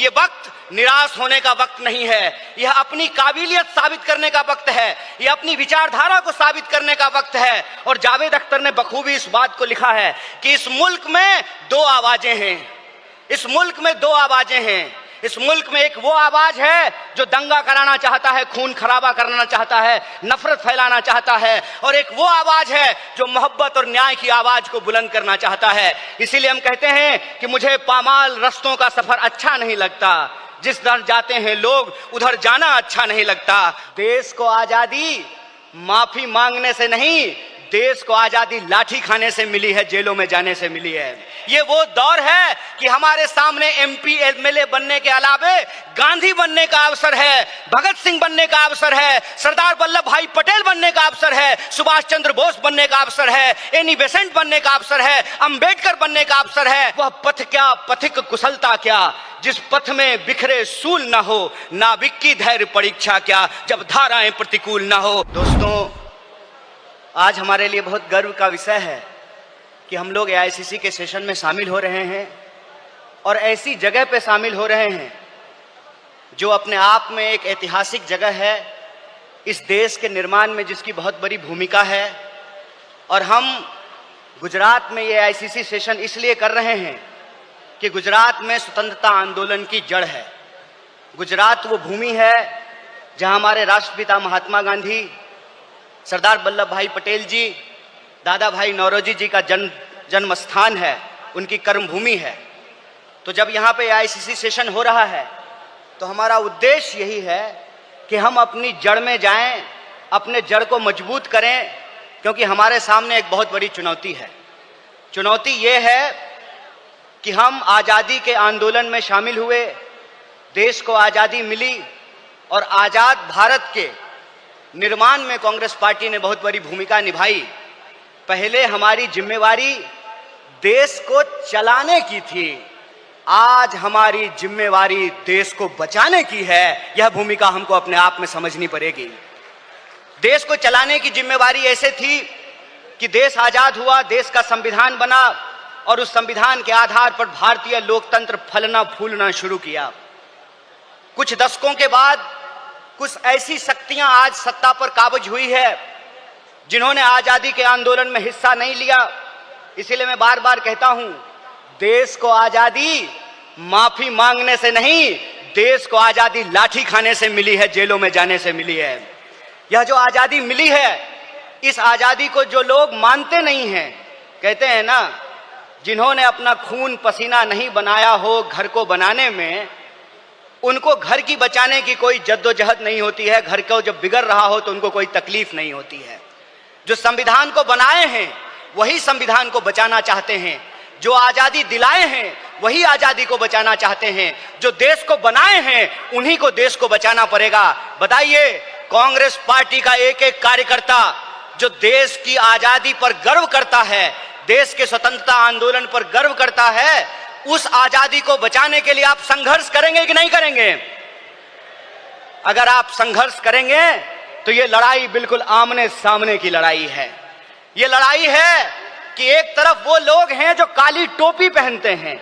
ये वक्त निराश होने का वक्त नहीं है, यह अपनी काबिलियत साबित करने का वक्त है, यह अपनी विचारधारा को साबित करने का वक्त है। और जावेद अख्तर ने बखूबी इस बात को लिखा है कि इस मुल्क में दो आवाजें हैं, इस मुल्क में दो आवाजें हैं। इस मुल्क में एक वो आवाज है जो दंगा कराना चाहता है, खून खराबा करना चाहता है, नफरत फैलाना चाहता है, और एक वो आवाज है जो मोहब्बत और न्याय की आवाज को बुलंद करना चाहता है। इसीलिए हम कहते हैं कि मुझे पामाल रस्तों का सफर अच्छा नहीं लगता, जिस दर जाते हैं लोग उधर जाना अच्छा नहीं लगता। देश को आजादी माफी मांगने से नहीं, देश को आजादी लाठी खाने से मिली है, जेलों में जाने से मिली है। ये वो दौर है कि हमारे सामने एमपी एमएलए बनने के अलावे गांधी बनने का अवसर है, भगत सिंह बनने का अवसर है, सरदार वल्लभ भाई पटेल बनने का अवसर है, सुभाष चंद्र बोस बनने का अवसर है, एनी बेसेंट बनने का अवसर है, अंबेडकर बनने का अवसर है। वह पथ क्या, पथिक कुशलता क्या, जिस पथ में बिखरे सूल ना हो, नाविक की धैर्य परीक्षा क्या, जब धाराएं प्रतिकूल ना हो। दोस्तों, आज हमारे लिए बहुत गर्व का विषय है कि हम लोग एआईसीसी के सेशन में शामिल हो रहे हैं, और ऐसी जगह पे शामिल हो रहे हैं जो अपने आप में एक ऐतिहासिक जगह है, इस देश के निर्माण में जिसकी बहुत बड़ी भूमिका है। और हम गुजरात में ये एआईसीसी सेशन इसलिए कर रहे हैं कि गुजरात में स्वतंत्रता आंदोलन की जड़ है। गुजरात वो भूमि है जहां हमारे राष्ट्रपिता महात्मा गांधी, सरदार वल्लभ भाई पटेल जी, दादा भाई नौरोजी जी का जन्म स्थान है, उनकी कर्मभूमि है। तो जब यहाँ पे एआईसीसी सेशन हो रहा है तो हमारा उद्देश्य यही है कि हम अपनी जड़ में जाएं, अपने जड़ को मजबूत करें, क्योंकि हमारे सामने एक बहुत बड़ी चुनौती है। चुनौती ये है कि हम आज़ादी के आंदोलन में शामिल हुए, देश को आज़ादी मिली, और आज़ाद भारत के निर्माण में कांग्रेस पार्टी ने बहुत बड़ी भूमिका निभाई। पहले हमारी जिम्मेवारी देश को चलाने की थी, आज हमारी जिम्मेवारी देश को बचाने की है। यह भूमिका हमको अपने आप में समझनी पड़ेगी। देश को चलाने की जिम्मेवारी ऐसे थी कि देश आजाद हुआ, देश का संविधान बना, और उस संविधान के आधार पर भारतीय लोकतंत्र फलना फूलना शुरू किया। कुछ दशकों के बाद कुछ ऐसी शक्तियां आज सत्ता पर काबिज हुई है जिन्होंने आजादी के आंदोलन में हिस्सा नहीं लिया। इसीलिए मैं बार बार कहता हूं, देश को आजादी माफी मांगने से नहीं, देश को आजादी लाठी खाने से मिली है, जेलों में जाने से मिली है। यह जो आजादी मिली है, इस आजादी को जो लोग मानते नहीं हैं, कहते हैं ना, जिन्होंने अपना खून पसीना नहीं बनाया हो घर को बनाने में, उनको घर की बचाने की कोई जद्दोजहद नहीं होती है। घर को जब बिगड़ रहा हो तो उनको कोई तकलीफ नहीं होती है। जो संविधान को बनाए हैं वही संविधान को बचाना चाहते हैं, जो आजादी दिलाए हैं वही आजादी को बचाना चाहते हैं, जो देश को बनाए हैं उन्हीं को देश को बचाना पड़ेगा। बताइए, कांग्रेस पार्टी का एक एक कार्यकर्ता जो देश की आजादी पर गर्व करता है, देश के स्वतंत्रता आंदोलन पर गर्व करता है, उस आजादी को बचाने के लिए आप संघर्ष करेंगे कि नहीं करेंगे? अगर आप संघर्ष करेंगे तो ये लड़ाई बिल्कुल आमने सामने की लड़ाई है। ये लड़ाई है कि एक तरफ वो लोग हैं जो काली टोपी पहनते हैं,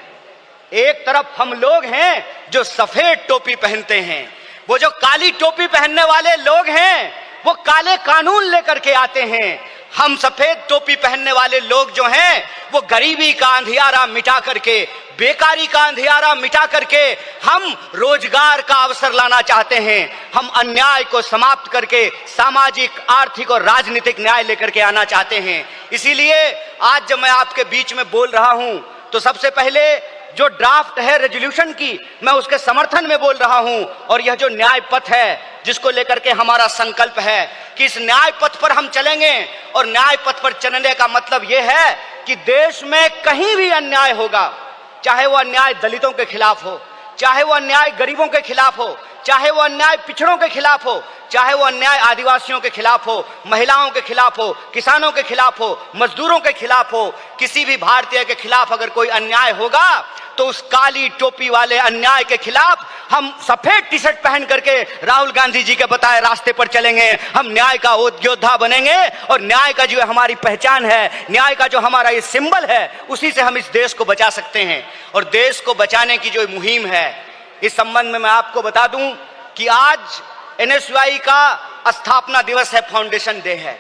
एक तरफ हम लोग हैं जो सफेद टोपी पहनते हैं। वो जो काली टोपी पहनने वाले लोग हैं वो काले कानून लेकर के आते हैं। हम सफेद टोपी पहनने वाले लोग जो हैं वो गरीबी का अंधियारा मिटा करके, बेकारी का अंधियारा मिटा करके हम रोजगार का अवसर लाना चाहते हैं। हम अन्याय को समाप्त करके सामाजिक, आर्थिक और राजनीतिक न्याय लेकर के आना चाहते हैं। इसीलिए आज जब मैं आपके बीच में बोल रहा हूं तो सबसे पहले जो ड्राफ्ट है रेजोल्यूशन की, मैं उसके समर्थन में बोल रहा हूं। और यह जो न्याय पथ है जिसको लेकर के हमारा संकल्प है कि इस न्याय पथ पर हम चलेंगे, और न्याय पथ पर चलने का मतलब यह है कि देश में कहीं भी अन्याय होगा, चाहे वो अन्याय दलितों के खिलाफ हो, चाहे वो अन्याय गरीबों के खिलाफ हो, चाहे वो अन्याय पिछड़ों के खिलाफ हो, चाहे वो अन्याय आदिवासियों के खिलाफ हो, महिलाओं के खिलाफ हो, किसानों के खिलाफ हो, मजदूरों के खिलाफ हो, किसी भी भारतीय के खिलाफ अगर कोई अन्याय होगा तो उस काली टोपी वाले अन्याय के खिलाफ हम सफेद टी शर्ट पहन करके राहुल गांधी जी के बताए रास्ते पर चलेंगे। हम न्याय का योद्धा बनेंगे, और न्याय का जो हमारी पहचान है, न्याय का जो हमारा ये सिंबल है, उसी से हम इस देश को बचा सकते हैं। और देश को बचाने की जो मुहिम है, इस संबंध में मैं आपको बता दूं कि आज एनएसयूआई का स्थापना दिवस है, फाउंडेशन डे है।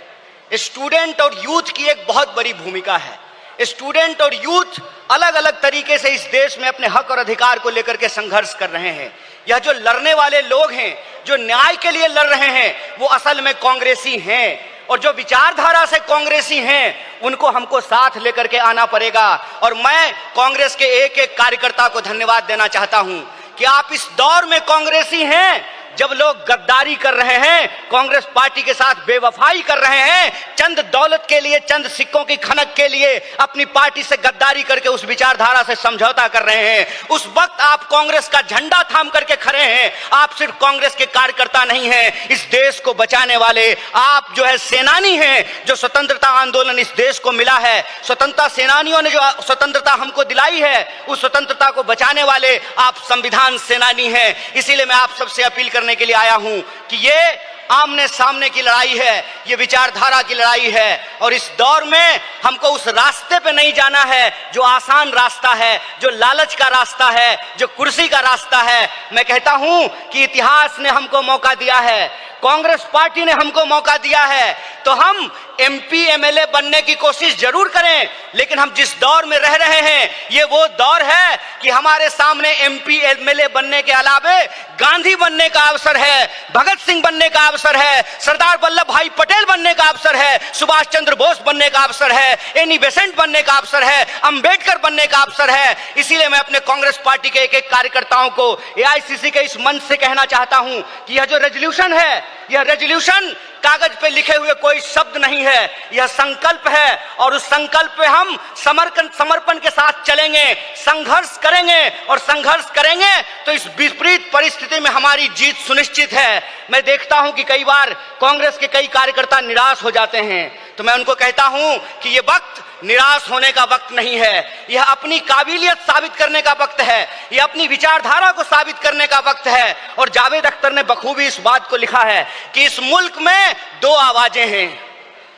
स्टूडेंट और यूथ की एक बहुत बड़ी भूमिका है। स्टूडेंट और यूथ अलग अलग तरीके से इस देश में अपने हक और अधिकार को लेकर के संघर्ष कर रहे हैं। यह जो लड़ने वाले लोग हैं, जो न्याय के लिए लड़ रहे हैं, वो असल में कांग्रेसी हैं, और जो विचारधारा से कांग्रेसी हैं उनको हमको साथ लेकर के आना पड़ेगा। और मैं कांग्रेस के एक एक कार्यकर्ता को धन्यवाद देना चाहता हूं कि आप इस दौर में कांग्रेसी हैं जब लोग गद्दारी कर रहे हैं, कांग्रेस पार्टी के साथ बेवफाई कर रहे हैं, चंद दौलत के लिए, चंद सिक्कों की खनक के लिए अपनी पार्टी से गद्दारी करके उस विचारधारा से समझौता कर रहे हैं। उस वक्त आप कांग्रेस का झंडा थाम करके खड़े हैं। आप सिर्फ कांग्रेस के कार्यकर्ता नहीं हैं, इस देश को बचाने वाले आप जो है सेनानी हैं। जो स्वतंत्रता आंदोलन इस देश को मिला है, स्वतंत्रता सेनानियों ने जो स्वतंत्रता हमको दिलाई है, उस स्वतंत्रता को बचाने वाले आप संविधान सेनानी हैं। इसीलिए मैं आप सबसे अपील करने के लिए आया हूं कि ये आमने सामने की लड़ाई है, ये विचारधारा की लड़ाई है, और इस दौर में हमको उस रास्ते पे नहीं जाना है जो आसान रास्ता है, जो लालच का रास्ता है, जो कुर्सी का रास्ता है। मैं कहता हूं कि इतिहास ने हमको मौका दिया है, कांग्रेस पार्टी ने हमको मौका दिया है, तो हम एमपी एमएलए बनने की कोशिश जरूर करें, लेकिन हम जिस दौर में रह रहे हैं ये वो दौर है कि हमारे सामने एमपी एमएलए बनने के अलावे गांधी बनने का अवसर है, भगत सिंह बनने का अवसर है, सरदार वल्लभ भाई पटेल बनने का अवसर है, सुभाष चंद्र बोस बनने का अवसर है, एनी बेसेंट बनने का अवसर है, अंबेडकर बनने का अवसर है। इसीलिए मैं अपने कांग्रेस पार्टी के एक एक कार्यकर्ताओं को एआईसीसी के इस मंच से कहना चाहता हूं कि यह जो रेजोल्यूशन है, यह रेजोल्यूशन कागज पे लिखे हुए कोई शब्द नहीं है, यह संकल्प है, और उस संकल्प पे हम समर्पण के साथ चलेंगे, संघर्ष करेंगे, और संघर्ष करेंगे तो इस विपरीत परिस्थिति में हमारी जीत सुनिश्चित है। मैं देखता हूं कि कई बार कांग्रेस के कई कार्यकर्ता निराश हो जाते हैं, तो मैं उनको कहता हूं कि यह वक्त निराश होने का वक्त नहीं है, यह अपनी काबिलियत साबित करने का वक्त है, यह अपनी विचारधारा को साबित करने का वक्त है। और जावेद अख्तर ने बखूबी इस बात को लिखा है कि इस मुल्क में दो आवाजें हैं,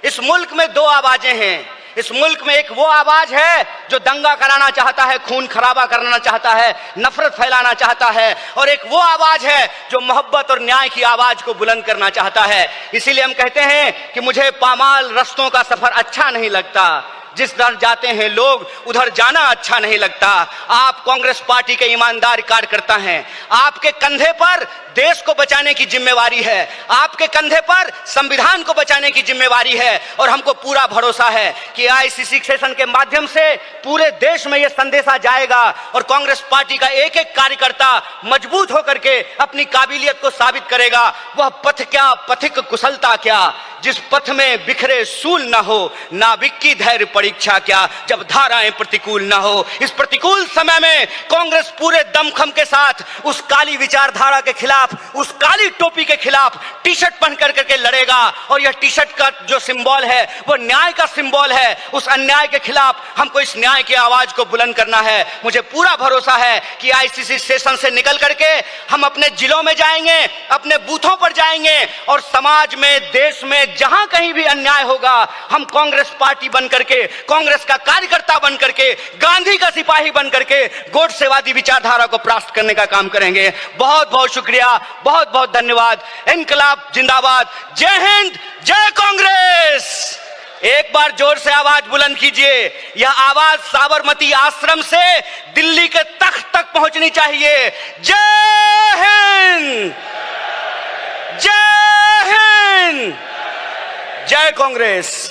इस मुल्क में दो आवाजें हैं। इस मुल्क में एक वो आवाज है जो दंगा कराना चाहता है, खून खराबा करना चाहता है, नफरत फैलाना चाहता है, और एक वो आवाज है जो मोहब्बत और न्याय की आवाज को बुलंद करना चाहता है। इसीलिए हम कहते हैं कि मुझे पामाल रास्तों का सफर अच्छा नहीं लगता, जिस दर जाते हैं लोग उधर जाना अच्छा नहीं लगता। आप कांग्रेस पार्टी के ईमानदार कार्यकर्ता हैं, आपके कंधे पर देश को बचाने की जिम्मेवारी है, आपके कंधे पर संविधान को बचाने की जिम्मेवारी है, और हमको पूरा भरोसा है कि आईसीसी सेशन के माध्यम से पूरे देश में यह संदेशा जाएगा, और कांग्रेस पार्टी का एक एक कार्यकर्ता मजबूत होकर के अपनी काबिलियत को साबित करेगा। वह पथ क्या, पथिक कुशलता क्या, जिस पथ में बिखरे सूल ना हो, नाविक की धैर्य परीक्षा क्या, जब धाराएं प्रतिकूल ना हो। इस प्रतिकूल समय में कांग्रेस पूरे दमखम के साथ उस काली विचारधारा के खिलाफ, उस काली टोपी के खिलाफ टी शर्ट पहन करके लड़ेगा, और यह टी शर्ट का जो सिंबल है वो न्याय का सिंबल है। उस अन्याय के खिलाफ हमको इस न्याय की आवाज को बुलंद करना है। मुझे पूरा भरोसा है कि आईसीसी सेशन से निकल करके हम अपने जिलों में जाएंगे, अपने बूथों पर जाएंगे, और समाज में, देश में जहां कहीं भी अन्याय होगा, हम कांग्रेस पार्टी बन करके, कांग्रेस का कार्यकर्ता बन करके, गांधी का सिपाही बन करके गोडसेवादी विचारधारा को परास्त करने का काम करेंगे। बहुत बहुत शुक्रिया, बहुत बहुत धन्यवाद। इनकलाब जिंदाबाद, जय हिंद, जय कांग्रेस। एक बार जोर से आवाज बुलंद कीजिए। यह आवाज साबरमती आश्रम से दिल्ली के तख्त तक पहुंचनी चाहिए। जय हिंद, जय हिंद, जय कांग्रेस।